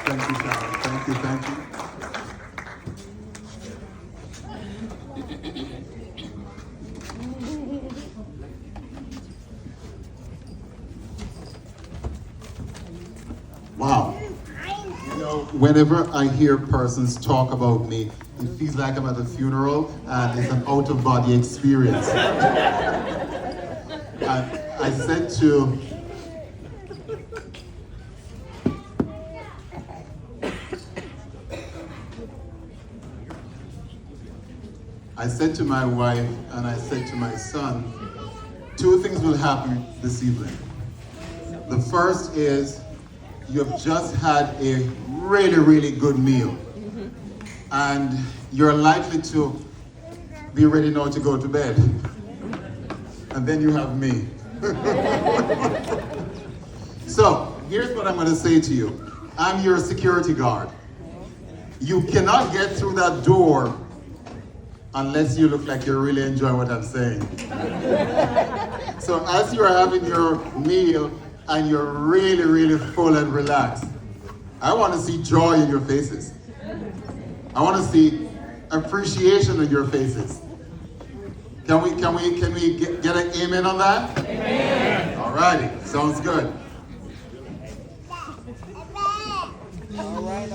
Thank you, Sharon. Thank you, thank you. Wow. You know, whenever I hear persons talk about me, it feels like I'm at a funeral and it's an out-of-body experience. I said to my wife and I said to my son, two things will happen this evening. The first is you've just had a really, really good meal. And you're likely to be ready now to go to bed. And then you have me. So, here's what I'm going to say to you. I'm your security guard. You cannot get through that door unless you look like you're really enjoying what I'm saying. So as you're having your meal and you're really, really full and relaxed, I want to see joy in your faces. I want to see appreciation in your faces. Can we get an amen on that? Amen. All righty, sounds good. All right.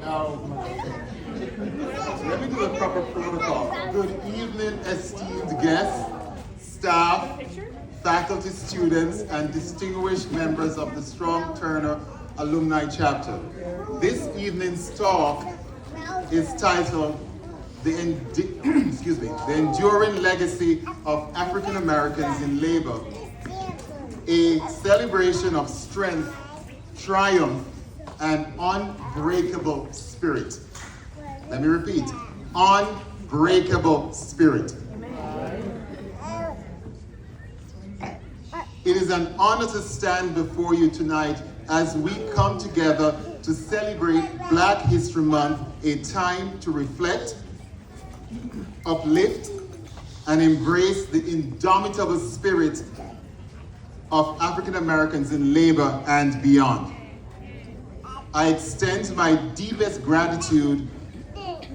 Now, let me do a proper protocol. Good evening, esteemed guests, staff, faculty, students, and distinguished members of the Strong Turner Alumni Chapter. This evening's talk is titled the Enduring Legacy of African Americans in Labor, a celebration of strength, triumph, and unbreakable spirit. Let me repeat, unbreakable spirit. It is an honor to stand before you tonight as we come together to celebrate Black History Month, a time to reflect, uplift, and embrace the indomitable spirit of African Americans in labor and beyond. I extend my deepest gratitude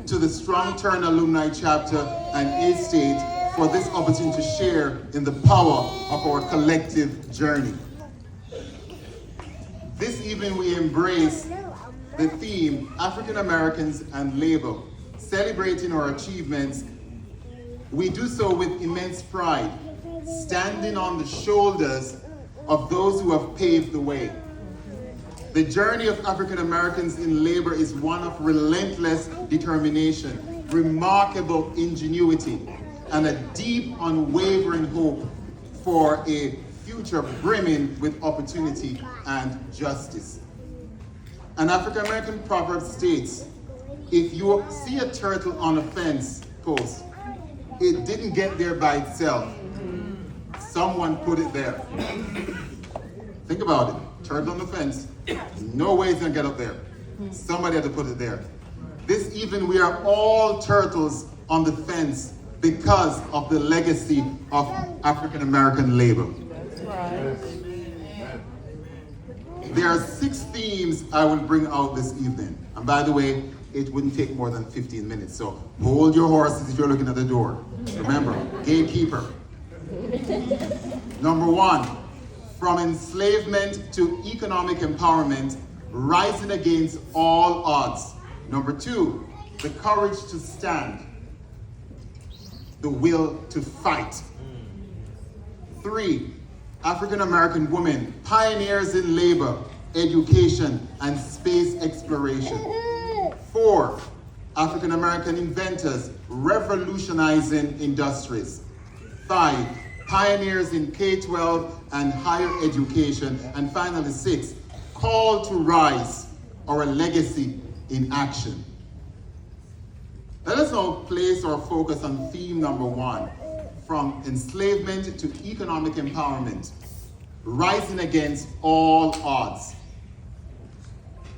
to the Strong Turn Alumni Chapter and A-State for this opportunity to share in the power of our collective journey. This evening we embrace the theme, African Americans and Labor, celebrating our achievements. We do so with immense pride, standing on the shoulders of those who have paved the way. The journey of African Americans in labor is one of relentless determination, remarkable ingenuity, and a deep, unwavering hope for a future brimming with opportunity and justice. An African American proverb states, if you see a turtle on a fence post, it didn't get there by itself. Someone put it there. Think about it. Turtle on the fence. No way it's gonna get up there. Somebody had to put it there. This evening we are all turtles on the fence because of the legacy of African American labor. That's right. There are 6 themes I will bring out this evening. And by the way, it wouldn't take more than 15 minutes. So hold your horses if you're looking at the door. Remember, gatekeeper. Number 1, from enslavement to economic empowerment, rising against all odds. Number 2, the courage to stand, the will to fight. 3, African American women, pioneers in labor, education, and space exploration. 4, African American inventors, revolutionizing industries. 5, pioneers in K-12 and higher education. And finally 6, call to rise, our legacy in action. Let us now place our focus on theme number 1, from enslavement to economic empowerment, rising against all odds.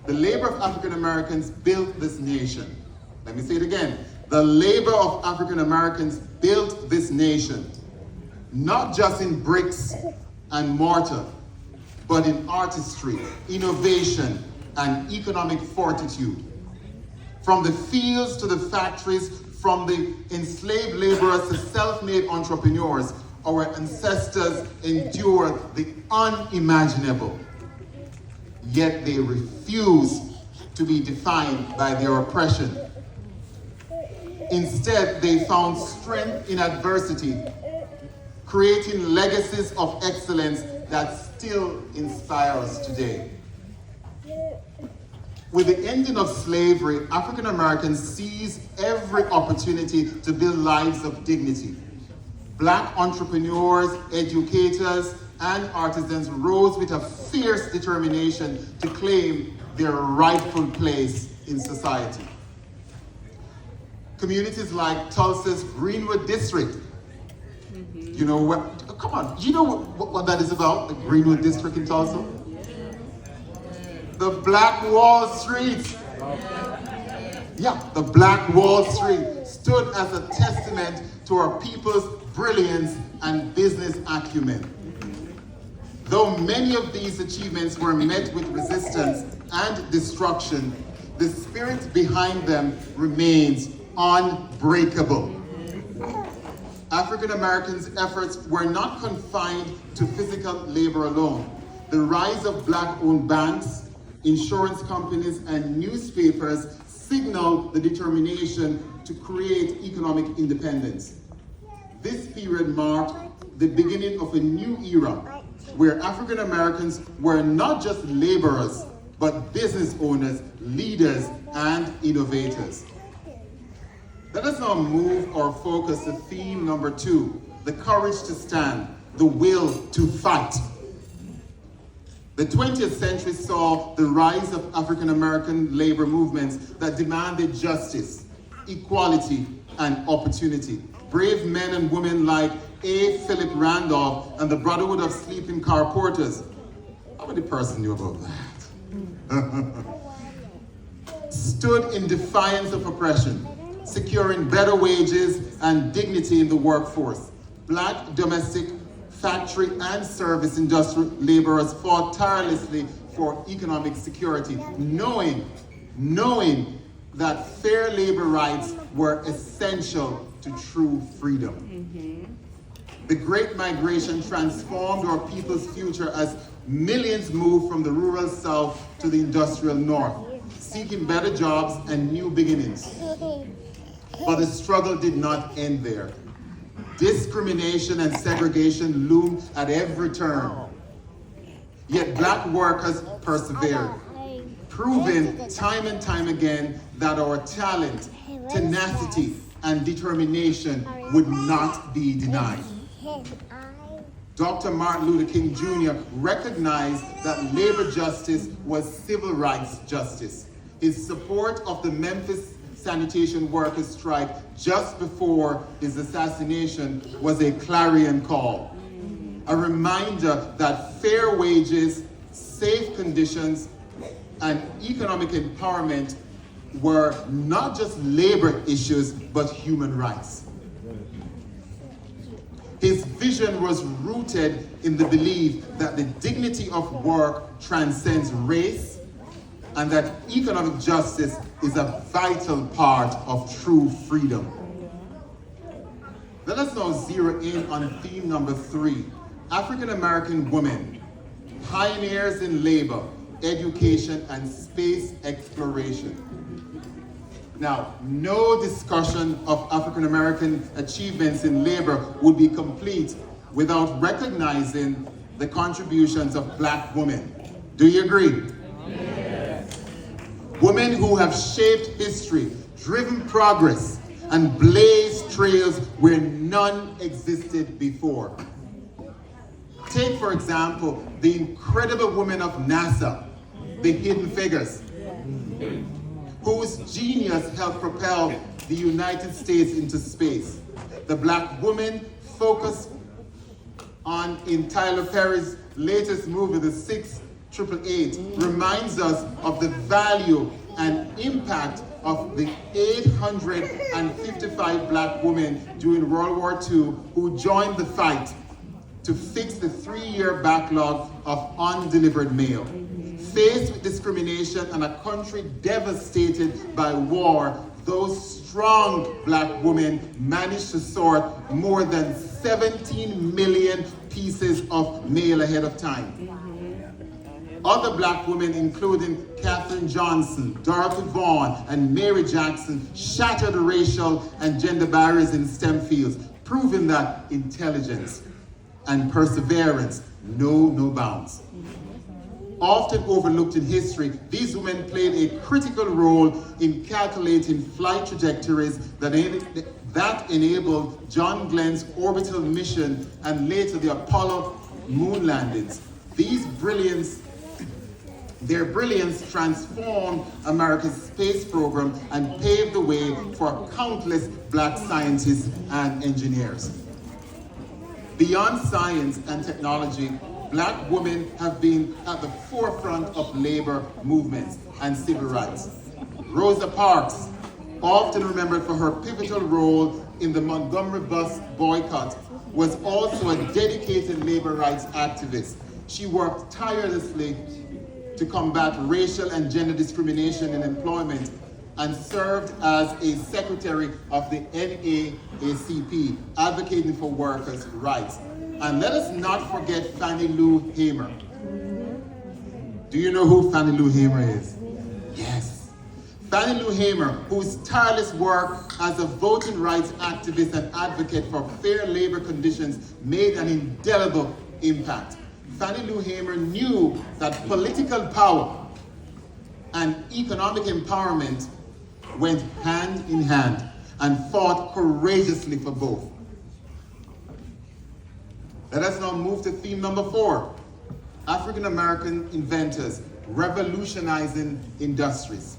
The labor of African Americans built this nation. Let me say it again. The labor of African Americans built this nation, not just in bricks and mortar, but in artistry, innovation, and economic fortitude. From the fields to the factories, from the enslaved laborers to self-made entrepreneurs, our ancestors endured the unimaginable. Yet they refused to be defined by their oppression. Instead, they found strength in adversity, creating legacies of excellence that still inspire us today. With the ending of slavery, African Americans seized every opportunity to build lives of dignity. Black entrepreneurs, educators, and artisans rose with a fierce determination to claim their rightful place in society. Communities like Tulsa's Greenwood District. You know what? Come on, you know what that is about, the Greenwood District in Tulsa? The Black Wall Street. Yeah, the Black Wall Street stood as a testament to our people's brilliance and business acumen. Though many of these achievements were met with resistance and destruction, the spirit behind them remains unbreakable. African Americans' efforts were not confined to physical labor alone. The rise of Black-owned banks, insurance companies, and newspapers signaled the determination to create economic independence. This period marked the beginning of a new era where African Americans were not just laborers, but business owners, leaders, and innovators. Let us now move our focus to theme number 2, the courage to stand, the will to fight. The 20th century saw the rise of African American labor movements that demanded justice, equality, and opportunity. Brave men and women like A. Philip Randolph and the Brotherhood of Sleeping Car Porters. How many persons knew about that? Stood in defiance of oppression, securing better wages and dignity in the workforce. Black domestic, factory, and service industrial laborers fought tirelessly for economic security, knowing that fair labor rights were essential to true freedom. The Great Migration transformed our people's future as millions moved from the rural South to the industrial North, seeking better jobs and new beginnings. But the struggle did not end there. Discrimination and segregation loomed at every turn. Yet Black workers persevered, proving time and time again that our talent, tenacity, and determination would not be denied. Dr. Martin Luther King Jr. recognized that labor justice was civil rights justice. His support of the Memphis sanitation workers strike just before his assassination was a clarion call, a reminder that fair wages, safe conditions, and economic empowerment were not just labor issues, but human rights. His vision was rooted in the belief that the dignity of work transcends race, and that economic justice is a vital part of true freedom. Let us now zero in on theme number 3, African American women, pioneers in labor, education, and space exploration. Now, no discussion of African American achievements in labor would be complete without recognizing the contributions of Black women. Do you agree? Yes. Women who have shaped history, driven progress, and blazed trails where none existed before. Take, for example, the incredible women of NASA, the Hidden Figures, whose genius helped propel the United States into space. The Black woman focused on in Tyler Perry's latest movie, The Sixth 888 reminds us of the value and impact of the 855 black women during World War II who joined the fight to fix the 3-year backlog of undelivered mail. Faced with discrimination and a country devastated by war, those strong black women managed to sort more than 17 million pieces of mail ahead of time. Other black women, including Katherine Johnson, Dorothy Vaughan, and Mary Jackson, shattered racial and gender barriers in STEM fields, proving that intelligence and perseverance know no bounds. Often overlooked in history, these women played a critical role in calculating flight trajectories that enabled John Glenn's orbital mission and later the Apollo moon landings. Their brilliance transformed America's space program and paved the way for countless black scientists and engineers. Beyond science and technology, black women have been at the forefront of labor movements and civil rights. Rosa Parks, often remembered for her pivotal role in the Montgomery bus boycott, was also a dedicated labor rights activist. She worked tirelessly to combat racial and gender discrimination in employment and served as a secretary of the NAACP, advocating for workers' rights. And let us not forget Fannie Lou Hamer. Do you know who Fannie Lou Hamer is? Yes. Fannie Lou Hamer, whose tireless work as a voting rights activist and advocate for fair labor conditions made an indelible impact. Fannie Lou Hamer knew that political power and economic empowerment went hand in hand and fought courageously for both. Let us now move to theme number 4, African American inventors revolutionizing industries.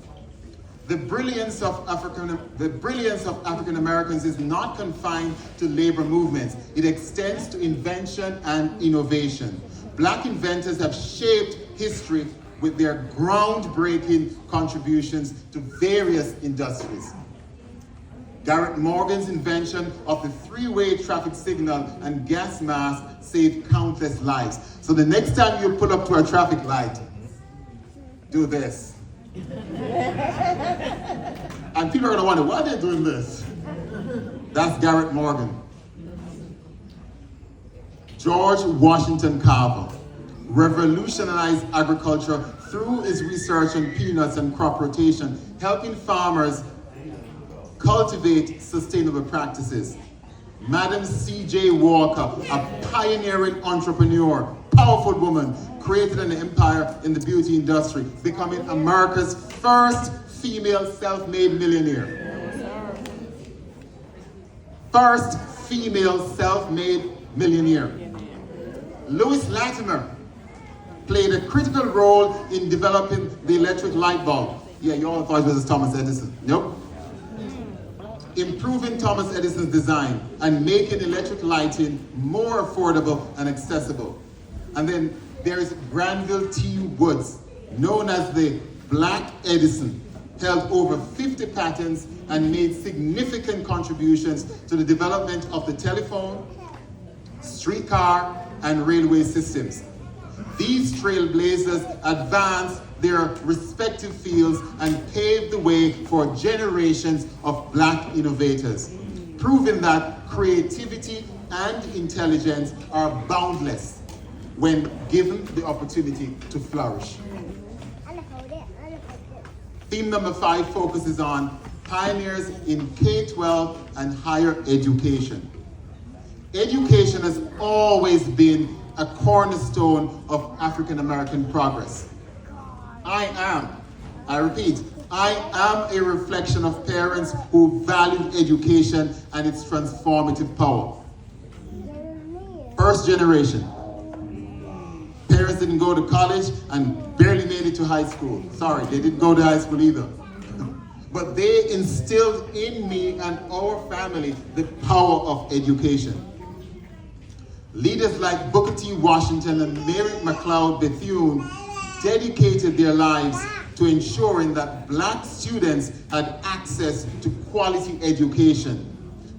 The brilliance of African Americans is not confined to labor movements. It extends to invention and innovation. Black inventors have shaped history with their groundbreaking contributions to various industries. Garrett Morgan's invention of the 3-way traffic signal and gas mask saved countless lives. So the next time you pull up to a traffic light, do this. And people are going to wonder, why are they doing this? That's Garrett Morgan. George Washington Carver revolutionized agriculture through his research on peanuts and crop rotation, helping farmers cultivate sustainable practices. Madam C.J. Walker, a pioneering entrepreneur, powerful woman, created an empire in the beauty industry, becoming America's first female self-made millionaire. First female self-made millionaire. Louis Latimer played a critical role in developing the electric light bulb. Yeah, you all thought it was Thomas Edison. Nope. Improving Thomas Edison's design and making electric lighting more affordable and accessible. And then there is Granville T. Woods, known as the Black Edison, held over 50 patents and made significant contributions to the development of the telephone, streetcar, and railway systems. These trailblazers advanced their respective fields and paved the way for generations of black innovators, proving that creativity and intelligence are boundless when given the opportunity to flourish. Theme number 5 focuses on pioneers in K-12 and higher education. Education has always been a cornerstone of African American progress. I am a reflection of parents who valued education and its transformative power. First generation. Parents didn't go to college and barely made it to high school. Sorry, they didn't go to high school either. But they instilled in me and our family the power of education. Leaders like Booker T. Washington and Mary McLeod Bethune dedicated their lives to ensuring that black students had access to quality education,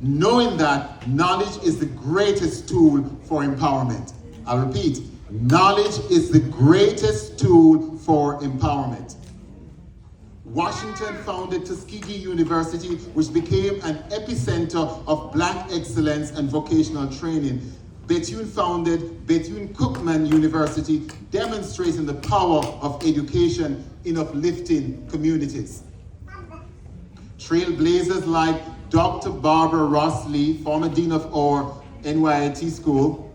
knowing that knowledge is the greatest tool for empowerment. I'll repeat, knowledge is the greatest tool for empowerment. Washington founded Tuskegee University, which became an epicenter of black excellence and vocational training. Bethune founded Bethune-Cookman University, demonstrating the power of education in uplifting communities. Trailblazers like Dr. Barbara Ross Lee, former Dean of our NYIT School,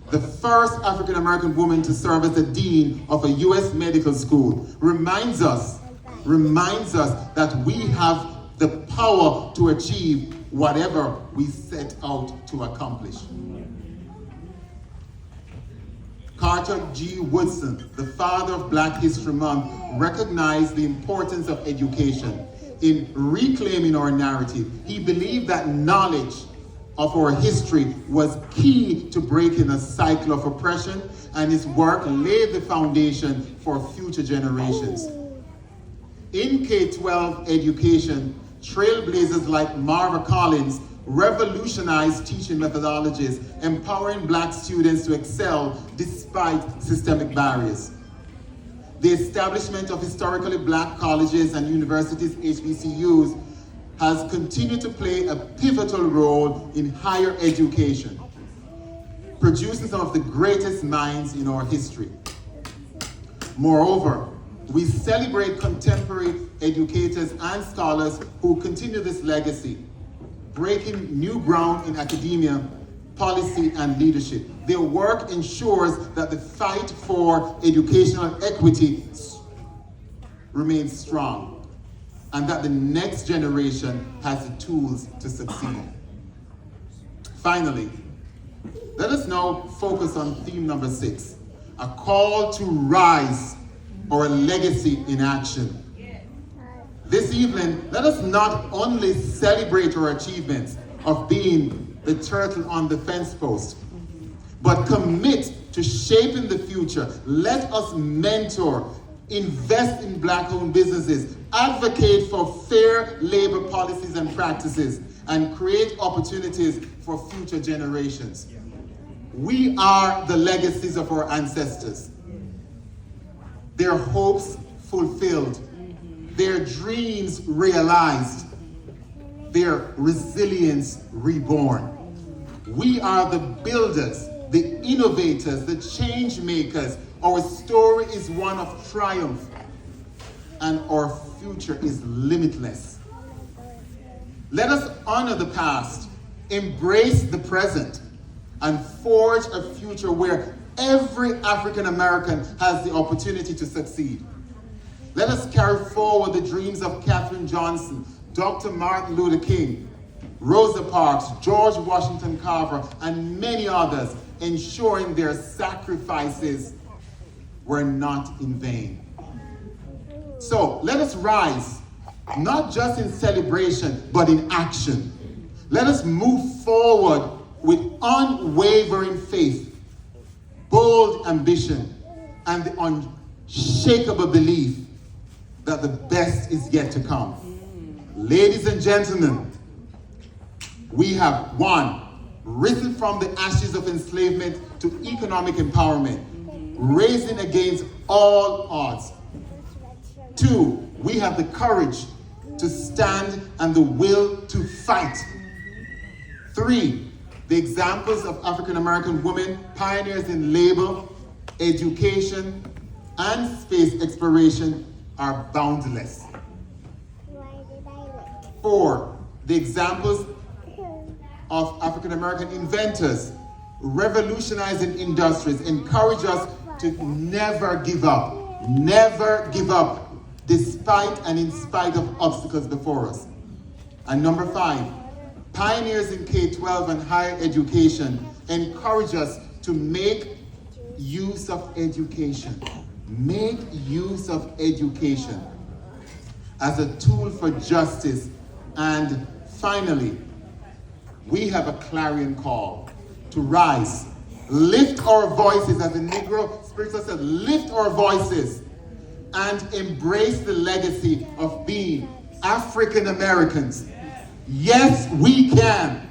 the first African-American woman to serve as the Dean of a U.S. medical school, reminds us that we have the power to achieve whatever we set out to accomplish. Carter G. Woodson, the father of Black History Month, recognized the importance of education in reclaiming our narrative. He believed that knowledge of our history was key to breaking a cycle of oppression, and his work laid the foundation for future generations. In K-12 education, trailblazers like Marva Collins revolutionized teaching methodologies, empowering black students to excel despite systemic barriers. The establishment of historically black colleges and universities, HBCUs, has continued to play a pivotal role in higher education, producing some of the greatest minds in our history. Moreover, we celebrate contemporary educators and scholars who continue this legacy, breaking new ground in academia, policy, and leadership. Their work ensures that the fight for educational equity remains strong, and that the next generation has the tools to succeed. Finally, let us now focus on theme number 6, a call to rise, or a legacy in action. This evening, let us not only celebrate our achievements of being the turtle on the fence post, but commit to shaping the future. Let us mentor, invest in black-owned businesses, advocate for fair labor policies and practices, and create opportunities for future generations. We are the legacies of our ancestors. Their hopes fulfilled, their dreams realized, their resilience reborn. We are the builders, the innovators, the change makers. Our story is one of triumph, and our future is limitless. Let us honor the past, embrace the present, and forge a future where every African American has the opportunity to succeed. Let us carry forward the dreams of Katherine Johnson, Dr. Martin Luther King, Rosa Parks, George Washington Carver, and many others, ensuring their sacrifices were not in vain. So let us rise, not just in celebration, but in action. Let us move forward with unwavering faith, bold ambition, and the unshakable belief that the best is yet to come. Ladies and gentlemen, we have 1, risen from the ashes of enslavement to economic empowerment, raising against all odds. 2, we have the courage to stand and the will to fight. 3, the examples of African American women, pioneers in labor, education, and space exploration are boundless. 4, the examples of African American inventors, revolutionizing industries, encourage us to never give up, despite and in spite of obstacles before us. And number 5, pioneers in K-12 and higher education encourage us to make use of education. Make use of education as a tool for justice. And finally, we have a clarion call to rise. Lift our voices, as the Negro spiritual said, lift our voices and embrace the legacy of being African Americans. Yes, we can.